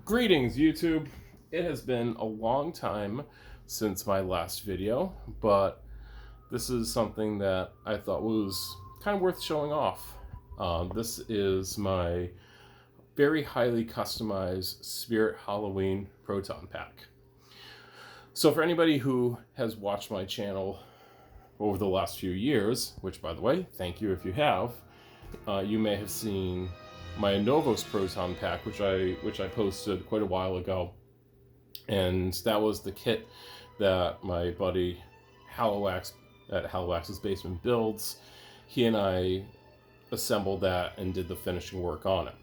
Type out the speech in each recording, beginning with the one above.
Greetings, YouTube. It has been a long time since my last video, but this is something that I thought was kind of worth showing off. This is my very highly customized Spirit Halloween Proton Pack. So for anybody who has watched my channel over the last few years, which by the way, thank you if you have, you may have seen my Novos Proton Pack, which I posted quite a while ago, and that was the kit that my buddy Halowax at Halowax's Basement Builds. He and I assembled that and did the finishing work on it.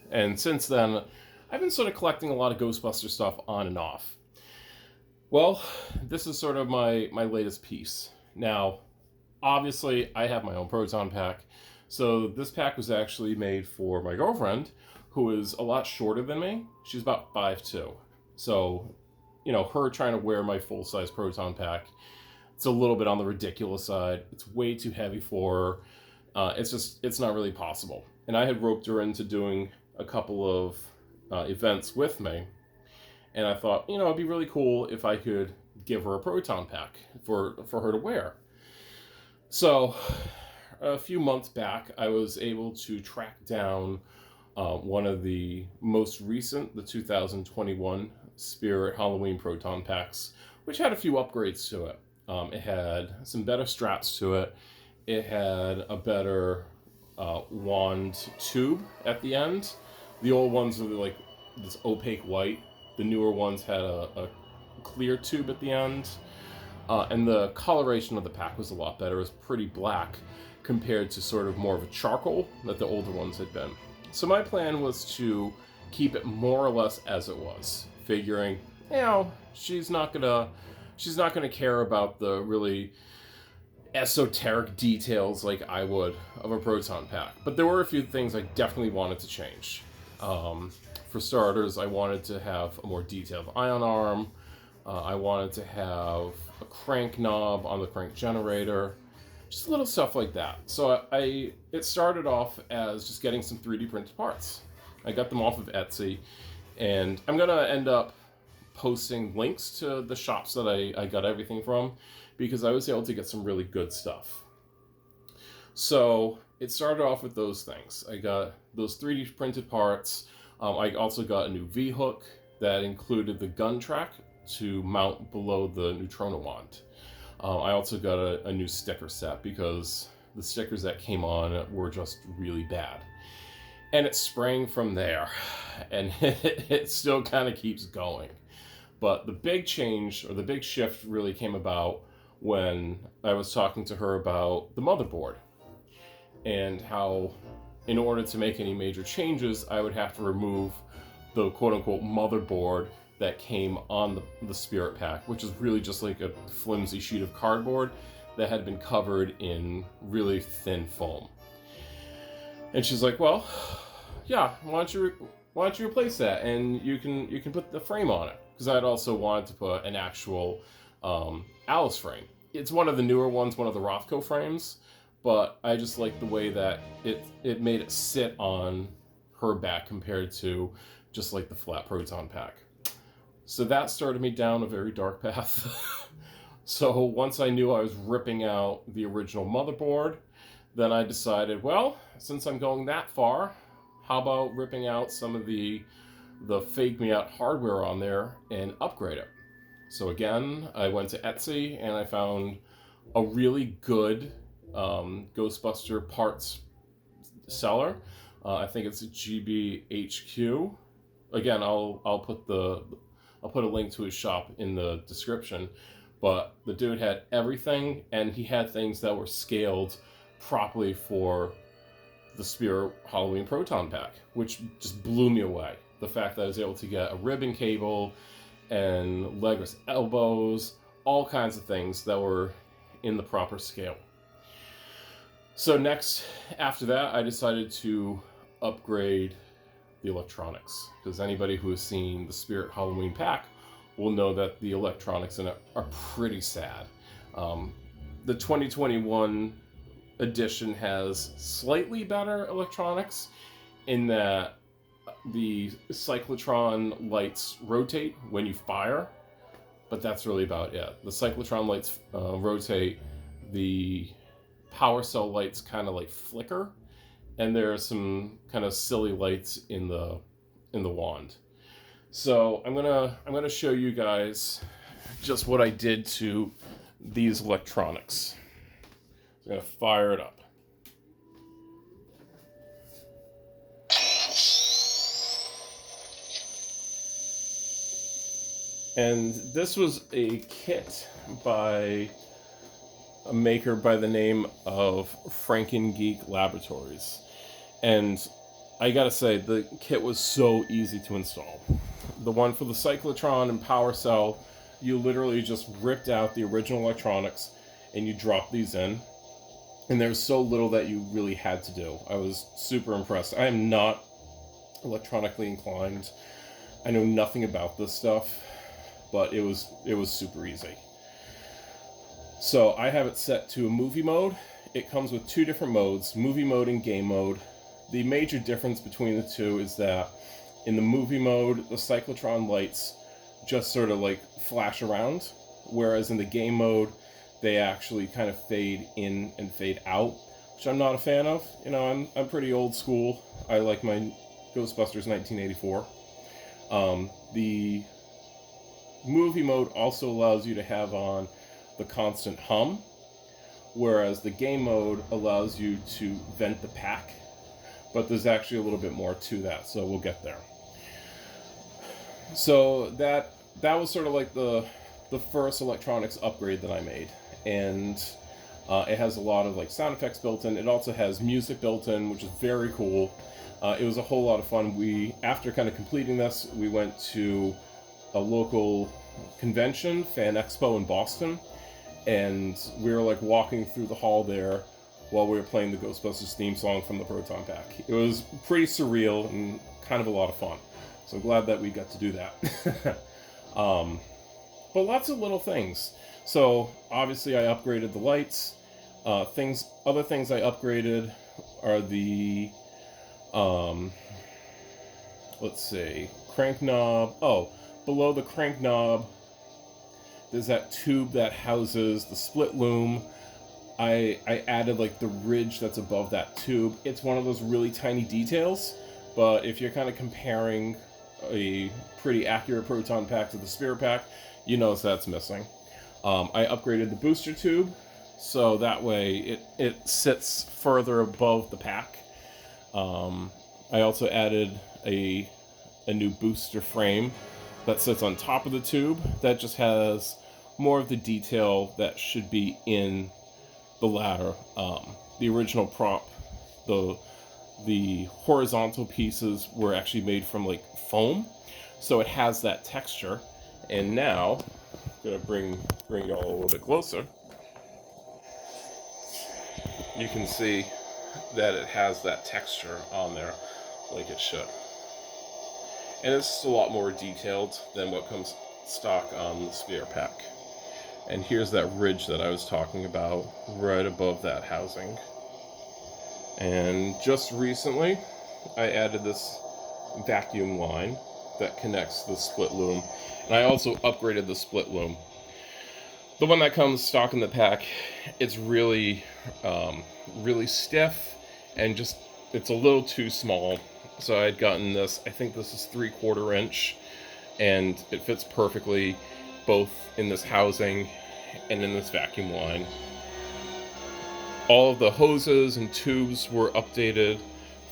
And since then, I've been sort of collecting a lot of Ghostbuster stuff on and off. Well, this is sort of my latest piece. Now, obviously, I have my own Proton Pack. So this pack was actually made for my girlfriend, who is a lot shorter than me. She's about 5'2". So, her trying to wear my full-size Proton Pack, it's a little bit on the ridiculous side. It's way too heavy for her. It's not really possible. And I had roped her into doing a couple of events with me. And I thought, it'd be really cool if I could give her a Proton Pack for her to wear. So a few months back, I was able to track down one of the most recent, the 2021 Spirit Halloween Proton Packs, which had a few upgrades to it. It had some better straps to it. It had a better wand tube at the end. The old ones were like this opaque white. The newer ones had a clear tube at the end. And the coloration of the pack was a lot better. It was pretty black compared to sort of more of a charcoal that the older ones had been. So my plan was to keep it more or less as it was, figuring, she's not gonna care about the really esoteric details like I would of a Proton Pack. But there were a few things I definitely wanted to change. For starters, I wanted to have a more detailed ion arm. I wanted to have a crank knob on the crank generator. Just little stuff like that. So it started off as just getting some 3D printed parts. I got them off of Etsy, and I'm gonna end up posting links to the shops that I got everything from, because I was able to get some really good stuff. So it started off with those things. I got those 3D printed parts. I also got a new V-hook that included the gun track to mount below the Neutrona wand. I also got a new sticker set because the stickers that came on were just really bad. And it sprang from there, and it still kind of keeps going. But the big change, or the big shift, really came about when I was talking to her about the motherboard, and how in order to make any major changes, I would have to remove the quote-unquote motherboard that came on the Spirit Pack, which is really just like a flimsy sheet of cardboard that had been covered in really thin foam. And she's like, well, yeah, why don't you replace that, and you can put the frame on it, because I'd also wanted to put an actual Alice frame. It's one of the newer ones, one of the Rothko frames, but I just like the way that it made it sit on her back compared to just like the flat Proton Pack. So that started me down a very dark path. So once I knew I was ripping out the original motherboard, then I decided, well, since I'm going that far, how about ripping out some of the fake me out hardware on there and upgrade it. So again, I went to Etsy and I found a really good Ghostbuster parts seller. I think it's GBHQ. Again, I'll put a link to his shop in the description. But the dude had everything, and he had things that were scaled properly for the Spirit Halloween Proton Pack, which just blew me away. The fact that I was able to get a ribbon cable and legless elbows, all kinds of things that were in the proper scale. So next, after that, I decided to upgrade the electronics, because anybody who has seen the Spirit Halloween Pack will know that the electronics in it are pretty sad. The 2021 edition has slightly better electronics in that the cyclotron lights rotate when you fire, but that's really about it. The cyclotron lights rotate, the power cell lights kind of like flicker, and there are some kind of silly lights in the wand. So I'm gonna show you guys just what I did to these electronics. I'm gonna fire it up. And this was a kit by a maker by the name of Frankengeek Laboratories. And I gotta say, the kit was so easy to install. The one for the cyclotron and power cell, you literally just ripped out the original electronics and you dropped these in. And there's so little that you really had to do. I was super impressed. I am not electronically inclined. I know nothing about this stuff, but it was super easy. So I have it set to a movie mode. It comes with two different modes, movie mode and game mode. The major difference between the two is that in the movie mode, the cyclotron lights just sort of like flash around, whereas in the game mode, they actually kind of fade in and fade out, which I'm not a fan of. You know, I'm pretty old school. I like my Ghostbusters 1984. The movie mode also allows you to have on the constant hum, whereas the game mode allows you to vent the pack, but there's actually a little bit more to that, so we'll get there. So that was sort of like the first electronics upgrade that I made, and it has a lot of like sound effects built in. It also has music built in, which is very cool. It was a whole lot of fun. After kind of completing this, we went to a local convention, Fan Expo in Boston, and we were like walking through the hall there while we were playing the Ghostbusters theme song from the Proton pack. It was pretty surreal and kind of a lot of fun. So I'm glad that we got to do that. But lots of little things. So obviously I upgraded the lights. Other things I upgraded are the let's see, crank knob. Oh, below the crank knob, there's that tube that houses the split loom. I added like the ridge that's above that tube. It's one of those really tiny details, but if you're kind of comparing a pretty accurate Proton pack to the Spirit pack, you notice that's missing. I upgraded the booster tube, so that way it sits further above the pack. I also added a new booster frame that sits on top of the tube that just has more of the detail that should be in the ladder. The original prop, the horizontal pieces were actually made from like foam, so it has that texture. And now I'm gonna bring y'all a little bit closer. You can see that it has that texture on there like it should. And it's a lot more detailed than what comes stock on the Sphere pack. And here's that ridge that I was talking about right above that housing. And just recently, I added this vacuum line that connects the split loom. And I also upgraded the split loom. The one that comes stock in the pack, it's really, really stiff and just, it's a little too small. So I had gotten this, I think this is 3/4 inch, and it fits perfectly both in this housing and in this vacuum line. All of the hoses and tubes were updated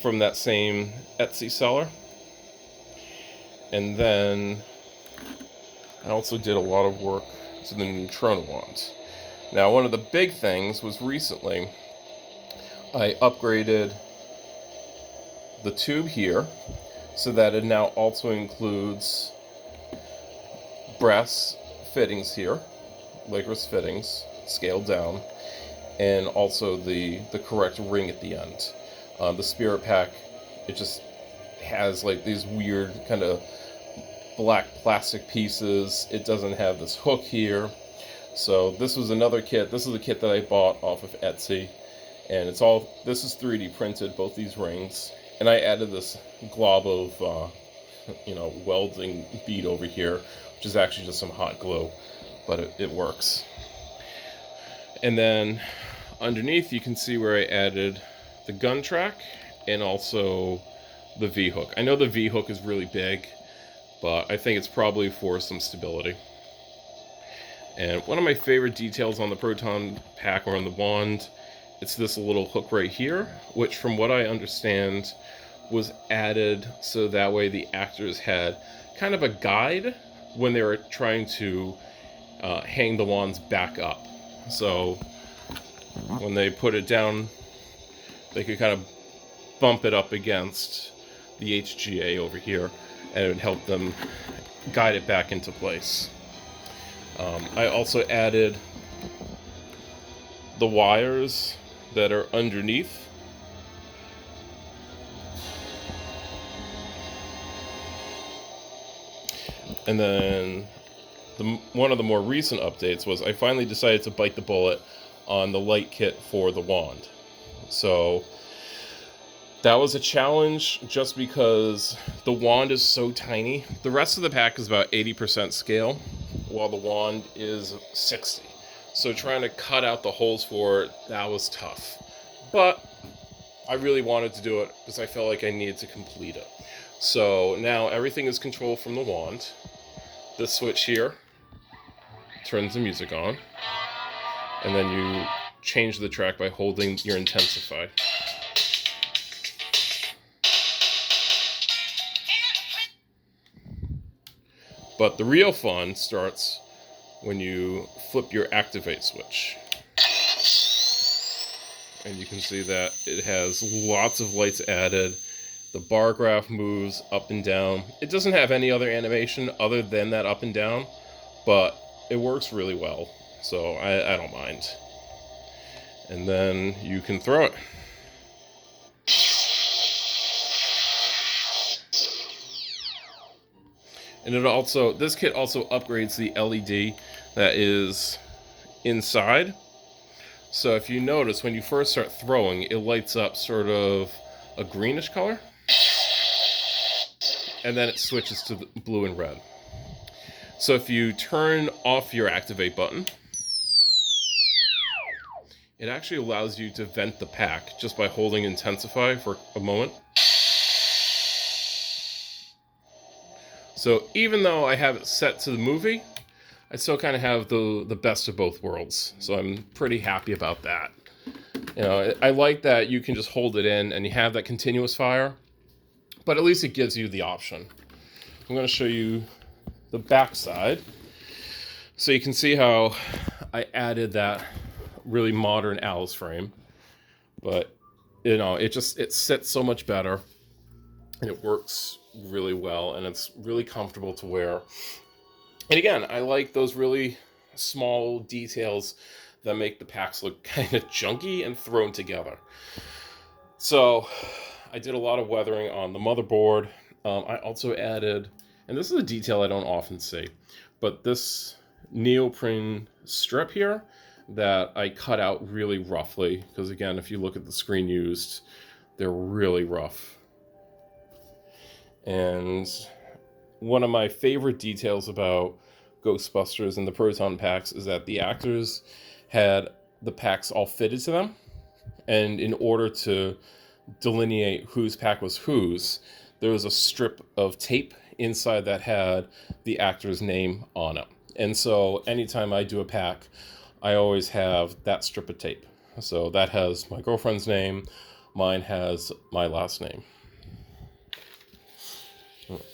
from that same Etsy seller. And then I also did a lot of work to the neutrino wands. Now, one of the big things was recently I upgraded the tube here so that it now also includes brass fittings here, Lakers fittings, scaled down, and also the correct ring at the end. The Spirit pack, it just has like these weird kind of black plastic pieces. It doesn't have this hook here. So this was another kit. This is a kit that I bought off of Etsy, and this is 3D printed, both these rings. And I added this glob of, welding bead over here, which is actually just some hot glue, but it works. And then underneath you can see where I added the gun track and also the V-hook. I know the V-hook is really big, but I think it's probably for some stability. And one of my favorite details on the Proton pack or on the wand, it's this little hook right here, which from what I understand was added so that way the actors had kind of a guide when they were trying to hang the wands back up. So when they put it down, they could kind of bump it up against the HGA over here, and it would help them guide it back into place. I also added the wires that are underneath. And then one of the more recent updates was I finally decided to bite the bullet on the light kit for the wand. So that was a challenge just because the wand is so tiny. The rest of the pack is about 80% scale, while the wand is 60. So trying to cut out the holes for it, that was tough. But I really wanted to do it because I felt like I needed to complete it. So now everything is controlled from the wand. This switch here turns the music on, and then you change the track by holding your intensify. But the real fun starts when you flip your activate switch. And you can see that it has lots of lights added. The bar graph moves up and down. It doesn't have any other animation other than that up and down, but it works really well, so I don't mind. And then you can throw it. And this kit also upgrades the LED that is inside. So if you notice, when you first start throwing, it lights up sort of a greenish color. And then it switches to the blue and red. So if you turn off your activate button, it actually allows you to vent the pack just by holding intensify for a moment. So even though I have it set to the movie, I still kind of have the best of both worlds. So I'm pretty happy about that. I like that you can just hold it in and you have that continuous fire, but at least it gives you the option. I'm going to show you the back side. So you can see how I added that really modern Alice frame, but it sits so much better and it works really well and it's really comfortable to wear. And again, I like those really small details that make the packs look kind of junky and thrown together. So I did a lot of weathering on the motherboard. I also added, and this is a detail I don't often see, but this neoprene strip here that I cut out really roughly, because again, if you look at the screen used, they're really rough. And one of my favorite details about Ghostbusters and the Proton packs is that the actors had the packs all fitted to them, and in order to delineate whose pack was whose, there was a strip of tape inside that had the actor's name on it. And so anytime I do a pack, I always have that strip of tape. So that has my girlfriend's name, mine has my last name.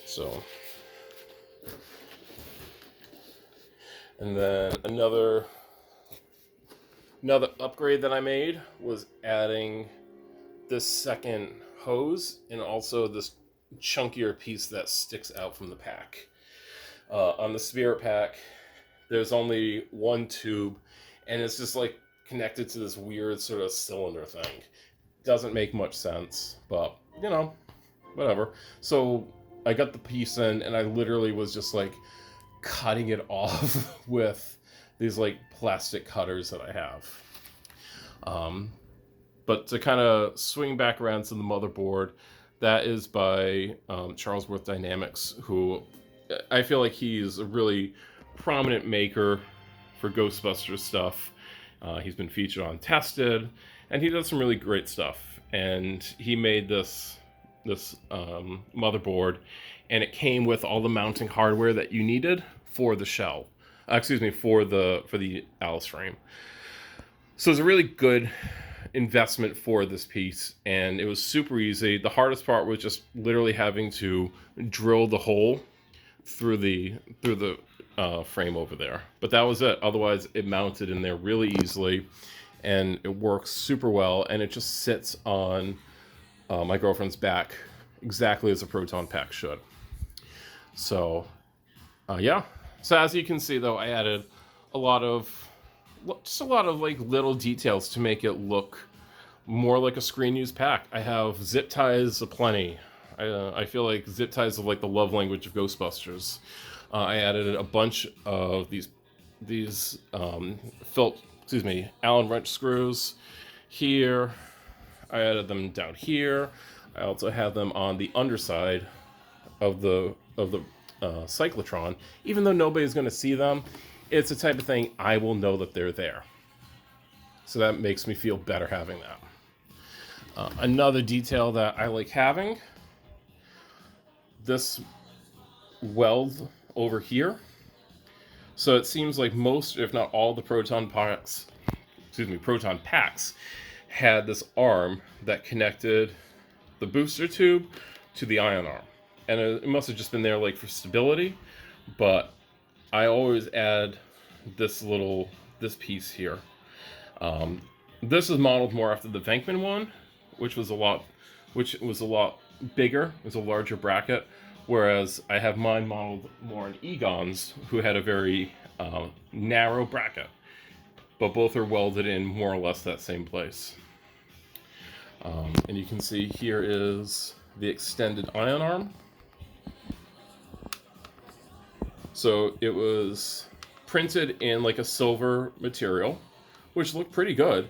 So, and then another upgrade that I made was adding this second hose and also this chunkier piece that sticks out from the pack. On the Spirit pack, there's only one tube, and it's just like connected to this weird sort of cylinder thing. Doesn't make much sense, but whatever. So I got the piece in, and I literally was just like cutting it off with these like plastic cutters that I have. But to kind of swing back around to the motherboard, That is by Charles Worth Dynamics, who I feel like he's a really prominent maker for Ghostbusters stuff. He's been featured on Tested, and he does some really great stuff. And he made this motherboard, and it came with all the mounting hardware that you needed for the shell. Excuse me, for the Alice frame. So it's a really good investment for this piece, and it was super easy. The hardest part was just literally having to drill the hole through the frame over there, but that was it. Otherwise, it mounted in there really easily, and it works super well, and it just sits on my girlfriend's back exactly as a Proton pack should. So yeah, so as you can see though, I added a lot of like little details to make it look more like a screen use pack. I have zip ties aplenty. I feel like zip ties are like the love language of Ghostbusters. I added a bunch of these Allen wrench screws here. I added them down here. I also have them on the underside of the cyclotron. Even though nobody's going to see them, it's the type of thing I will know that they're there. So that makes me feel better having that. Another detail that I like having, this weld over here. So it seems like most, if not all, the Proton packs had this arm that connected the booster tube to the ion arm. And it must have just been there like for stability, but I always add this piece here. This is modeled more after the Venkman one, which was a lot bigger. It was a larger bracket, whereas I have mine modeled more on Egon's, who had a very narrow bracket, but both are welded in more or less that same place. And you can see here is the extended ion arm. So it was printed in like a silver material, which looked pretty good.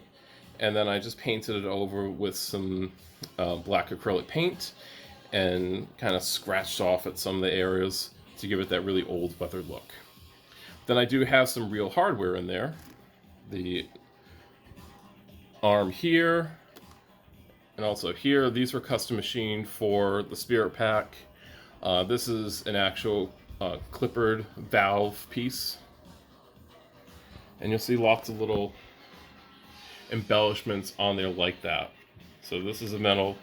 And then I just painted it over with some black acrylic paint and kind of scratched off at some of the areas to give it that really old weathered look. Then I do have some real hardware in there. The arm here, and also here. These were custom machined for the Spirit Pack. This is an actual clippered valve piece. And you'll see lots of little embellishments on there like that. So this is a metal,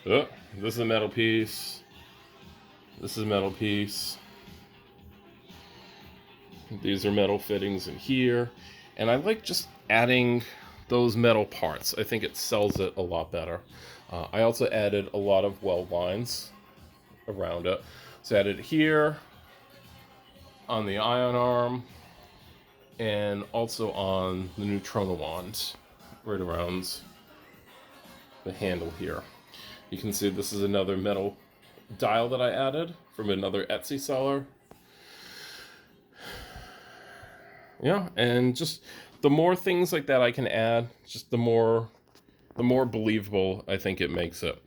this is a metal piece, this is a metal piece, these are metal fittings in here, and I like just adding those metal parts. I think it sells it a lot better. I also added a lot of weld lines around it. So I added here on the ion arm and also on the neutrona wand right around the handle here. You can see this is another metal dial that I added from another Etsy seller. Yeah, and just the more things like that I can add, just the more believable I think it makes it.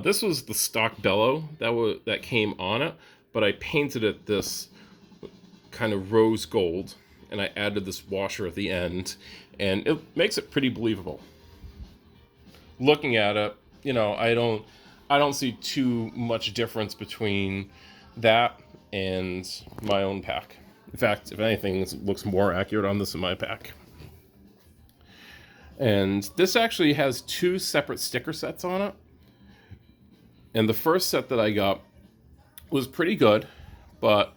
This was the stock bellow that came on it, but I painted it this kind of rose gold, and I added this washer at the end, and it makes it pretty believable. Looking at it, you know, I don't see too much difference between that and my own pack. In fact, if anything, it looks more accurate on this in my pack. And this actually has 2 separate sticker sets on it. And the first set that I got was pretty good, but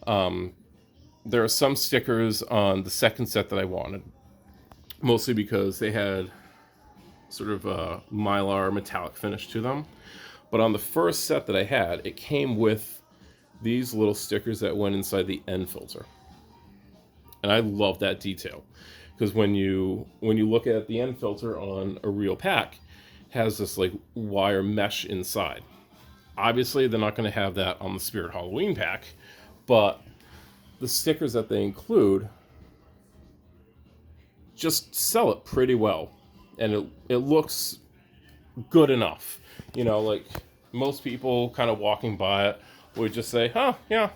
there are some stickers on the second set that I wanted. Mostly because they had sort of a mylar metallic finish to them. But on the first set that I had, it came with these little stickers that went inside the end filter. And I love that detail, because when you look at the end filter on a real pack, it has this like wire mesh inside. Obviously, they're not going to have that on the Spirit Halloween pack, but the stickers that they include just sell it pretty well, and it looks good enough. You know, like most people kind of walking by it would just say, huh, yeah,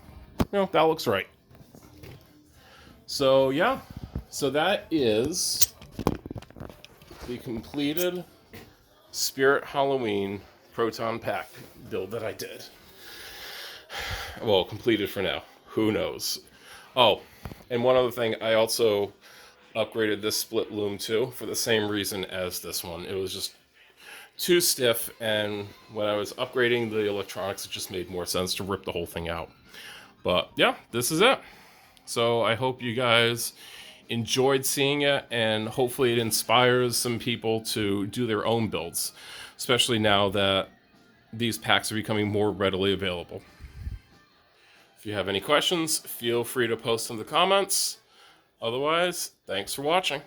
that looks right. So yeah, so that is the completed Spirit Halloween Proton pack build that I did. Well, completed for now. Who knows? Oh, and one other thing, I also upgraded this split loom too for the same reason as this one. It was just too stiff, and when I was upgrading the electronics, it just made more sense to rip the whole thing out. But yeah, this is it. So I hope you guys enjoyed seeing it, and hopefully it inspires some people to do their own builds, especially now that these packs are becoming more readily available. If you have any questions, feel free to post in the comments. Otherwise, thanks for watching.